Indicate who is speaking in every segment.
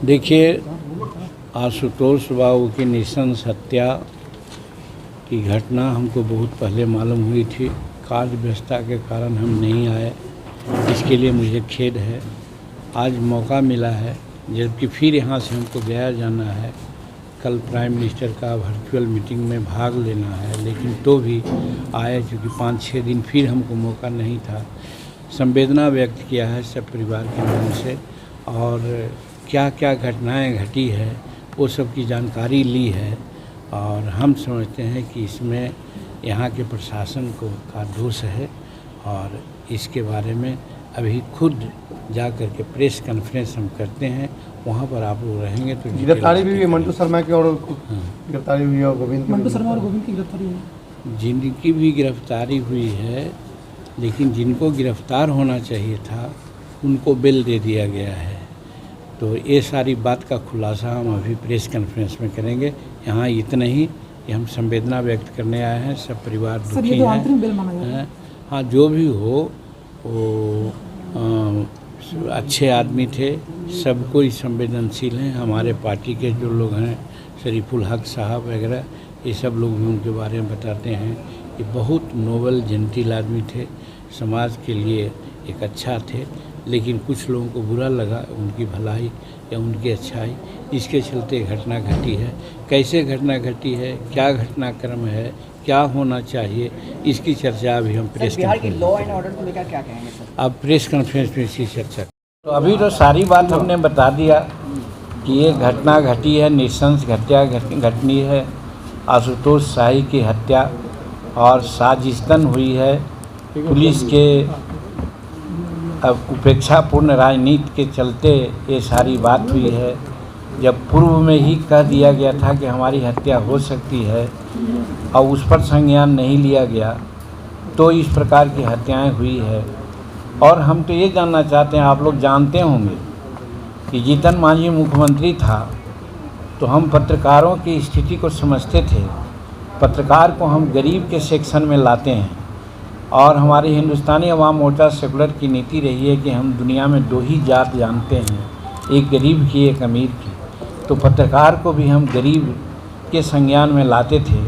Speaker 1: देखिए, आशुतोष बाबू की नृशंस हत्या की घटना हमको बहुत पहले मालूम हुई थी। कार्य व्यस्तता के कारण हम नहीं आए, इसके लिए मुझे खेद है। आज मौका मिला है, जबकि फिर यहाँ से हमको गया जाना है। कल प्राइम मिनिस्टर का वर्चुअल मीटिंग में भाग लेना है, लेकिन तो भी आए, क्योंकि 5-6 दिन फिर हमको मौका नहीं था। संवेदना व्यक्त किया है सब परिवार के नाम से, और क्या क्या घटनाएं घटी है वो सब की जानकारी ली है। और हम समझते हैं कि इसमें यहाँ के प्रशासन का दोष है, और इसके बारे में अभी खुद जा कर के प्रेस कॉन्फ्रेंस हम करते हैं। वहाँ पर आप लोग रहेंगे तो
Speaker 2: गिरफ्तारी भी हुई है मंटू शर्मा की, और गिरफ्तारी हुई है, और मंटू शर्मा और गोविंद की गिरफ्तारी हुई है।
Speaker 1: जिनकी भी गिरफ्तारी हुई है, लेकिन जिनको गिरफ्तार होना चाहिए था उनको बेल दे दिया गया है। तो ये सारी बात का खुलासा हम अभी प्रेस कॉन्फ्रेंस में करेंगे। यहाँ इतना ही कि हम संवेदना व्यक्त करने आए हैं, सब परिवार दुखी हैं। हाँ, जो भी हो वो अच्छे आदमी थे, सब कोई संवेदनशील हैं। हमारे पार्टी के जो लोग हैं, शरीफुल हक साहब वगैरह, ये सब लोग भी उनके बारे में बताते हैं कि बहुत नोबल जेंटिल आदमी थे, समाज के लिए एक अच्छा थे। लेकिन कुछ लोगों को बुरा लगा उनकी भलाई या उनकी अच्छाई, इसके चलते घटना घटी है। कैसे घटना घटी है, क्या घटनाक्रम है, क्या होना चाहिए, इसकी चर्चा अभी हम प्रेस
Speaker 3: बिहार की लॉ एंड ऑर्डर को लेकर क्या कहेंगे सर?
Speaker 1: अब प्रेस कॉन्फ्रेंस में इसकी चर्चा। तो अभी तो सारी बात हमने बता दिया कि ये घटना घटी है, नृशंस हत्या घटनी है। आशुतोष शाही की हत्या और साजिशतन हुई है। पुलिस के अब उपेक्षापूर्ण राजनीति के चलते ये सारी बात हुई है। जब पूर्व में ही कह दिया गया था कि हमारी हत्या हो सकती है और उस पर संज्ञान नहीं लिया गया, तो इस प्रकार की हत्याएं हुई है। और हम तो ये जानना चाहते हैं, आप लोग जानते होंगे कि जीतन मांझी मुख्यमंत्री था तो हम पत्रकारों की स्थिति को समझते थे। पत्रकार को हम गरीब के सेक्शन में लाते हैं, और हमारी हिंदुस्तानी अवाम मोर्चा सेकुलर की नीति रही है कि हम दुनिया में 2 ही जात जानते हैं, एक गरीब की, एक अमीर की। तो पत्रकार को भी हम गरीब के संज्ञान में लाते थे,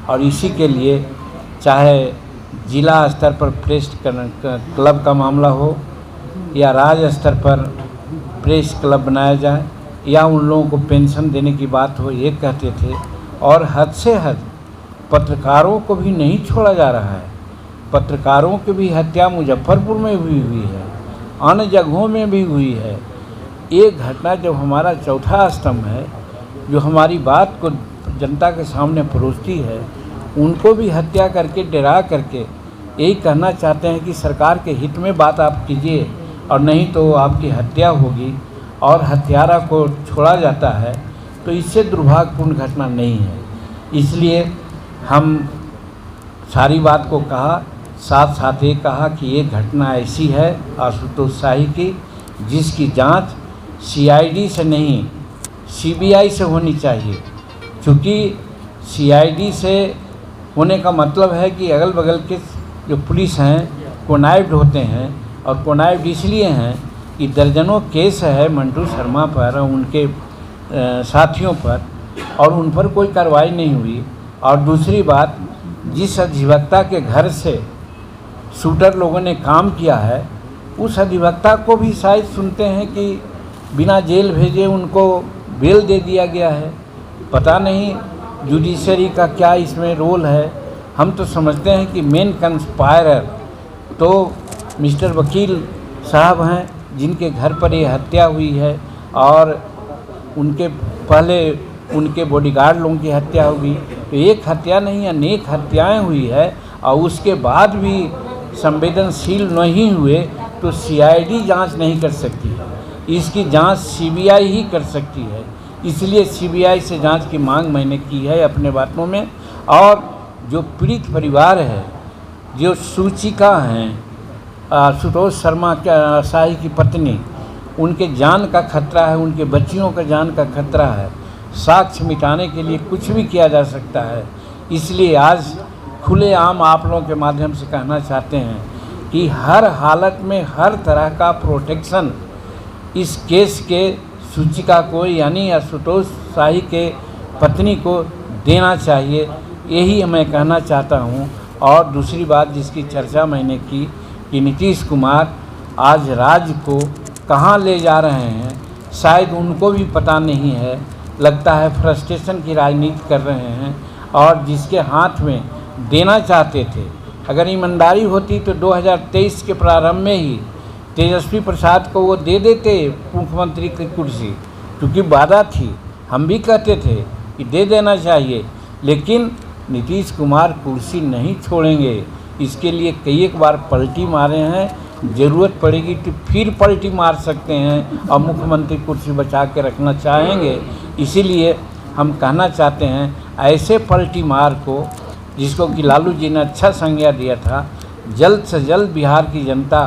Speaker 1: और इसी के लिए चाहे जिला स्तर पर प्रेस क्लब का मामला हो या राज्य स्तर पर प्रेस क्लब बनाया जाए, या उन लोगों को पेंशन देने की बात हो, ये कहते थे। और हद से हद पत्रकारों को भी नहीं छोड़ा जा रहा है। पत्रकारों की भी हत्या मुजफ्फरपुर में हुई है, अन्य जगहों में भी हुई है। एक घटना जब हमारा चौथा स्तंभ है, जो हमारी बात को जनता के सामने परोसती है, उनको भी हत्या करके, डरा करके यही कहना चाहते हैं कि सरकार के हित में बात आप कीजिए, और नहीं तो आपकी हत्या होगी, और हत्यारा को छोड़ा जाता है। तो इससे दुर्भाग्यपूर्ण घटना नहीं है। इसलिए हम सारी बात को कहा, साथ साथ ये कहा कि ये घटना ऐसी है आशुतोष शाही की, जिसकी जांच CID से नहीं CBI से होनी चाहिए। क्योंकि CID से होने का मतलब है कि अगल बगल के जो पुलिस हैं कोनाइव्ड होते हैं, और कोनाइव्ड इसलिए हैं कि दर्जनों केस है मंटू शर्मा पर और उनके साथियों पर, और उन पर कोई कार्रवाई नहीं हुई। और दूसरी बात, जिस अधिवक्ता के घर से शूटर लोगों ने काम किया है, उस अधिवक्ता को भी शायद सुनते हैं कि बिना जेल भेजे उनको बेल दे दिया गया है। पता नहीं जुडिशरी का क्या इसमें रोल है। हम तो समझते हैं कि मेन कंस्पायरर तो मिस्टर वकील साहब हैं, जिनके घर पर ये हत्या हुई है, और उनके पहले उनके बॉडीगार्ड लोगों की हत्या हुई। तो एक हत्या नहीं, अनेक हत्याएं हुई है, और उसके बाद भी संवेदनशील नहीं हुए तो CID जांच नहीं कर सकती है। इसकी जांच CBI ही कर सकती है। इसलिए CBI से जांच की मांग मैंने की है अपने बातों में। और जो पीड़ित परिवार है, जो सूचिका हैं, आशुतोष शर्मा शाही की पत्नी, उनके जान का खतरा है, उनके बच्चियों का जान का खतरा है। साक्ष्य मिटाने के लिए कुछ भी किया जा सकता है। इसलिए आज खुलेआम आप लोगों के माध्यम से कहना चाहते हैं कि हर हालत में हर तरह का प्रोटेक्शन इस केस के सूचिका को यानी आशुतोष शाही के पत्नी को देना चाहिए, यही मैं कहना चाहता हूँ। और दूसरी बात जिसकी चर्चा मैंने की कि नीतीश कुमार आज राज्य को कहाँ ले जा रहे हैं, शायद उनको भी पता नहीं है। लगता है फ्रस्ट्रेशन की राजनीति कर रहे हैं और जिसके हाथ में देना चाहते थे, अगर ईमानदारी होती तो 2023 के प्रारंभ में ही तेजस्वी प्रसाद को वो दे देते मुख्यमंत्री की कुर्सी, क्योंकि वादा थी, हम भी कहते थे कि दे देना चाहिए। लेकिन नीतीश कुमार कुर्सी नहीं छोड़ेंगे, इसके लिए कई एक बार पलटी मारे हैं, ज़रूरत पड़ेगी तो फिर पलटी मार सकते हैं और मुख्यमंत्री कुर्सी बचा के रखना चाहेंगे। इसीलिए हम कहना चाहते हैं ऐसे पलटी मार को, जिसको कि लालू जी ने अच्छा संज्ञा दिया था, जल्द से जल्द बिहार की जनता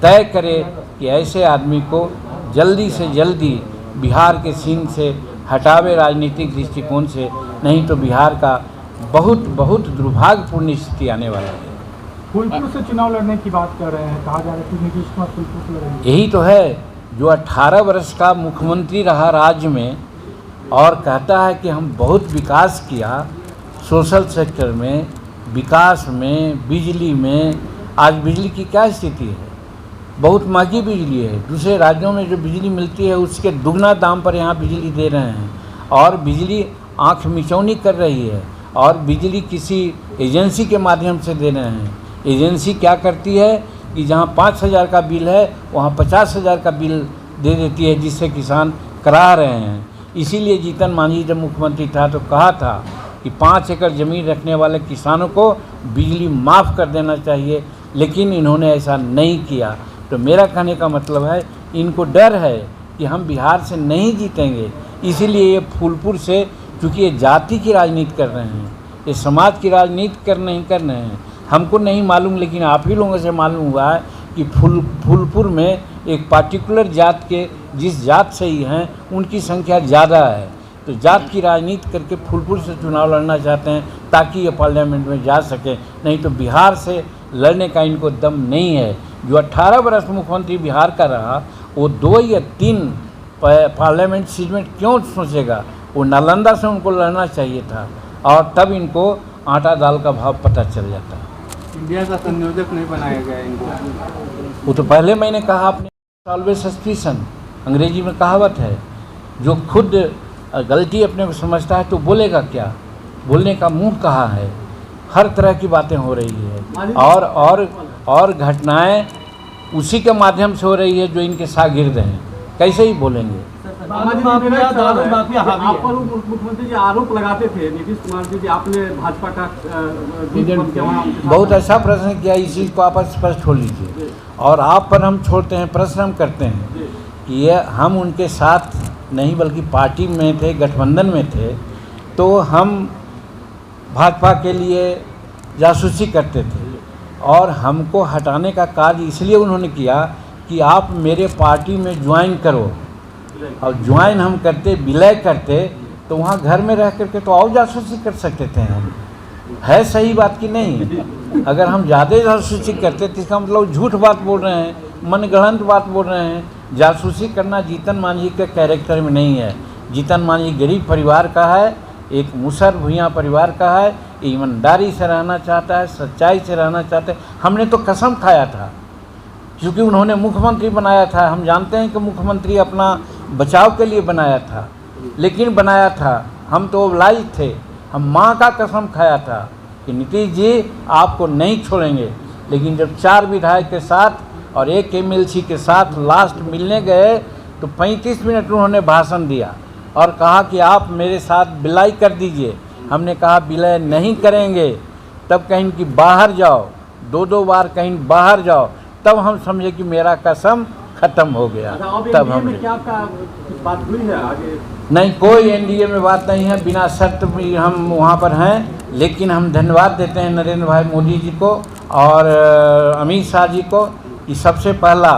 Speaker 1: तय करे कि ऐसे आदमी को जल्दी से जल्दी बिहार के सीन से हटावे राजनीतिक दृष्टिकोण से, नहीं तो बिहार का बहुत बहुत दुर्भाग्यपूर्ण स्थिति आने वाला है।
Speaker 4: फूलपुर से चुनाव लड़ने की बात कर रहे हैं, कहा जा रहा है कि नीतीश कुमार फूलपुर से लड़ेंगे।
Speaker 1: यही तो है, जो 18 वर्ष का मुख्यमंत्री रहा राज्य में और कहता है कि हम बहुत विकास किया सोशल सेक्टर में, विकास में, बिजली में। आज बिजली की क्या स्थिति है? बहुत महंगी बिजली है। दूसरे राज्यों में जो बिजली मिलती है उसके दुगना दाम पर यहाँ बिजली दे रहे हैं और बिजली आँख मिचौनी कर रही है और बिजली किसी एजेंसी के माध्यम से दे रहे हैं। एजेंसी क्या करती है कि जहाँ 5,000 का बिल है वहाँ 50,000 का बिल दे देती है, जिससे किसान करा रहे हैं। इसीलिए जीतन मांझी जब मुख्यमंत्री था तो कहा था कि 5 एकड़ ज़मीन रखने वाले किसानों को बिजली माफ़ कर देना चाहिए, लेकिन इन्होंने ऐसा नहीं किया। तो मेरा कहने का मतलब है, इनको डर है कि हम बिहार से नहीं जीतेंगे, इसीलिए ये फूलपुर से, क्योंकि ये जाति की राजनीति कर रहे हैं, ये समाज की राजनीति नहीं कर रहे हैं। हमको नहीं मालूम, लेकिन आप ही लोगों से मालूम हुआ है कि फूलपुर में एक पार्टिकुलर जात के, जिस जात से ही हैं उनकी संख्या ज़्यादा है, तो जात की राजनीति करके फूलपुर से चुनाव लड़ना चाहते हैं ताकि ये पार्लियामेंट में जा सके, नहीं तो बिहार से लड़ने का इनको दम नहीं है। जो 18 वर्ष मुख्यमंत्री बिहार का रहा, वो 2 या 3 पार्लियामेंट सीट में क्यों सोचेगा? वो नालंदा से उनको लड़ना चाहिए था और तब इनको आटा दाल का भाव पता चल जाता।
Speaker 4: इंडिया का संयोजक नहीं बनाया गया इनको।
Speaker 1: वो तो पहले मैंने कहा, आपने ऑलवेज सस्पिशन, अंग्रेजी में कहावत है, जो खुद गलती अपने को समझता है तो बोलेगा क्या? बोलने का मुंह कहाँ है? हर तरह की बातें हो रही है और घटनाएं उसी के माध्यम से हो रही है जो इनके शागिर्द हैं, कैसे ही बोलेंगे?
Speaker 4: आप पर मुख्यमंत्री जी आरोप लगाते थे नीतीश कुमार जी, आपने भाजपा का
Speaker 1: बहुत अच्छा प्रश्न किया, इस चीज़ को आप स्पष्ट हो लीजिए। और आप पर हम छोड़ते हैं, प्रश्न हम करते हैं कि ये हम उनके साथ नहीं बल्कि पार्टी में थे, गठबंधन में थे, तो हम भाजपा के लिए जासूसी करते थे और हमको हटाने का कार्य इसलिए उन्होंने किया कि आप मेरे पार्टी में ज्वाइन करो। और ज्वाइन हम करते, विलय करते, तो वहाँ घर में रह करके तो और जासूसी कर सकते थे हम। है सही बात कि नहीं? अगर हम ज़्यादा जासूसी करते तो इसका मतलब झूठ बात बोल रहे हैं, मनगढ़ंत बात बोल रहे हैं। जासूसी करना जीतन मांझी के कैरेक्टर में नहीं है। जीतन मांझी गरीब परिवार का है, एक मुसर भुइयाँ परिवार का है, ईमानदारी से रहना चाहता है, सच्चाई से रहना चाहता है। हमने तो कसम खाया था, क्योंकि उन्होंने मुख्यमंत्री बनाया था। हम जानते हैं कि मुख्यमंत्री अपना बचाव के लिए बनाया था, लेकिन बनाया था, हम तो ओबलाइज थे। हम माँ का कसम खाया था कि नीतीश जी आपको नहीं छोड़ेंगे। लेकिन जब 4 विधायक के साथ और 1 MLC के साथ लास्ट मिलने गए तो 35 मिनट उन्होंने भाषण दिया और कहा कि आप मेरे साथ विलय कर दीजिए। हमने कहा विलय नहीं करेंगे। तब कहीं कि बाहर जाओ, 2 बार कहीं बाहर जाओ, तब हम समझे कि मेरा कसम खत्म हो गया। तब हम
Speaker 4: क्या बात हुई है आगे?
Speaker 1: नहीं, कोई एनडीए में बात नहीं है, बिना शर्त भी हम वहाँ पर हैं। लेकिन हम धन्यवाद देते हैं नरेंद्र भाई मोदी जी को और अमित शाह जी को कि सबसे पहला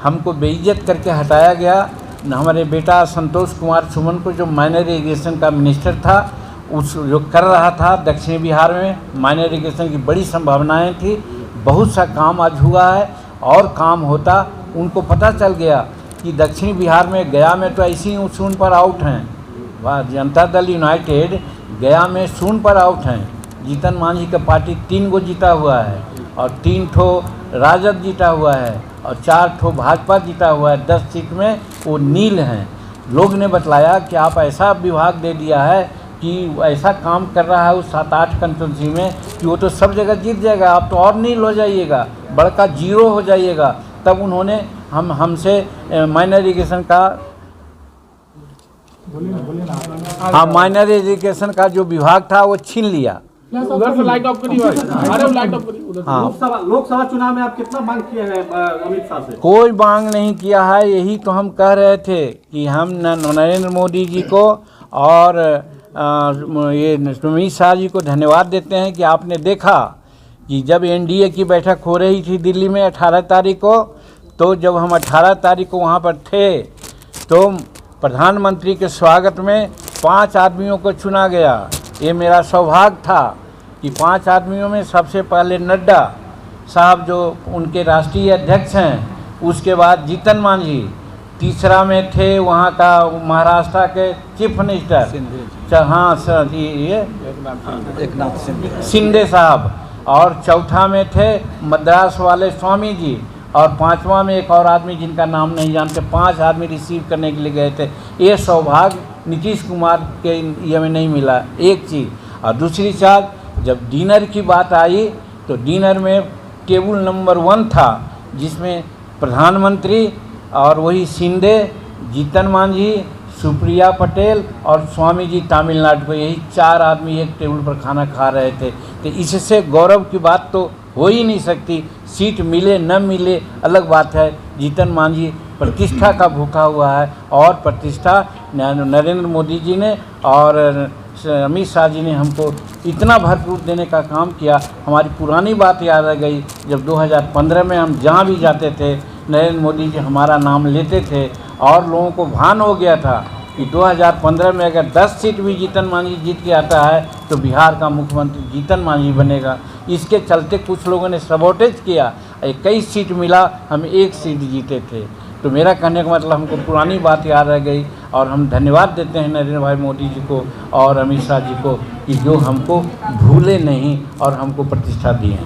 Speaker 1: हमको बेइज्जत करके हटाया गया। हमारे बेटा संतोष कुमार सुमन को, जो माइनर इरिगेशन का मिनिस्टर था, उस जो कर रहा था दक्षिण बिहार में माइनर इरिगेशन की बड़ी संभावनाएं थी, बहुत सा काम आज हुआ है और काम होता। उनको पता चल गया कि दक्षिणी बिहार में गया में तो ऐसे ही शून्य पर आउट हैं। वह जनता दल यूनाइटेड गया में शून्य पर आउट हैं। जीतन मांझी का पार्टी 3 गो जीता हुआ है और 3 ठो राजद जीता हुआ है और 4 ठो भाजपा जीता हुआ है। 10 सीट में वो नील हैं। लोग ने बतलाया कि आप ऐसा विभाग दे दिया है कि ऐसा काम कर रहा है उस 7-8 कंस्टिट्यूंसी में कि वो तो सब जगह जीत जाएगा, आप तो और नील हो जाइएगा, बड़का जीरो हो जाइएगा। तब उन्होंने हमसे माइनर एजुकेशन का माइनर एजुकेशन का जो विभाग था वो छीन लिया।
Speaker 5: उधर से लाइट ऑफ करिए भाई, अरे लाइट ऑफ करिए उधर से।
Speaker 1: हाँ,
Speaker 5: लोकसभा चुनाव में आप कितना मांग किए हैं अमित शाह से?
Speaker 1: कोई मांग नहीं किया है। यही तो हम कह रहे थे कि हम नरेंद्र मोदी जी को और ये अमित शाह जी को धन्यवाद देते हैं कि आपने देखा कि जब एनडीए की बैठक हो रही थी दिल्ली में 18 तारीख को, तो जब हम 18 तारीख को वहाँ पर थे तो प्रधानमंत्री के स्वागत में 5 आदमियों को चुना गया। ये मेरा सौभाग्य था कि 5 आदमियों में सबसे पहले नड्डा साहब जो उनके राष्ट्रीय अध्यक्ष हैं, उसके बाद जीतन मांझी, तीसरा में थे वहाँ का महाराष्ट्र के चीफ मिनिस्टर हाँ सर ये एकनाथ शिंदे साहब, और चौथा में थे मद्रास वाले स्वामी जी, और 5वां में एक और आदमी जिनका नाम नहीं जानते। 5 आदमी रिसीव करने के लिए गए थे। ये सौभाग्य नीतीश कुमार के ये में नहीं मिला। एक चीज़, और दूसरी चीज़ जब डिनर की बात आई तो डिनर में टेबल नंबर 1 था जिसमें प्रधानमंत्री और वही शिंदे, जीतन मांझी, सुप्रिया पटेल और स्वामी जी तमिलनाडु को, यही 4 आदमी एक टेबल पर खाना खा रहे थे। तो इससे गौरव की बात तो हो ही नहीं सकती। सीट मिले न मिले अलग बात है। जीतन मांझी प्रतिष्ठा का भूखा हुआ है और प्रतिष्ठा नरेंद्र मोदी जी ने और अमित शाह जी ने हमको इतना भरपूर देने का काम किया। हमारी पुरानी बात याद आ गई, जब 2015 में हम जहाँ भी जाते थे नरेंद्र मोदी जी हमारा नाम लेते थे और लोगों को भान हो गया था कि 2015 में अगर 10 सीट भी जीतन मांझी जीत के आता है तो बिहार का मुख्यमंत्री जीतन मांझी बनेगा। इसके चलते कुछ लोगों ने सबोटेज किया, 21 सीट मिला, हम 1 सीट जीते थे। तो मेरा कहने का मतलब हमको पुरानी बात याद रह गई और हम धन्यवाद देते हैं नरेंद्र भाई मोदी जी को और अमित शाह जी को कि जो हमको भूले नहीं और हमको प्रतिष्ठा दी है।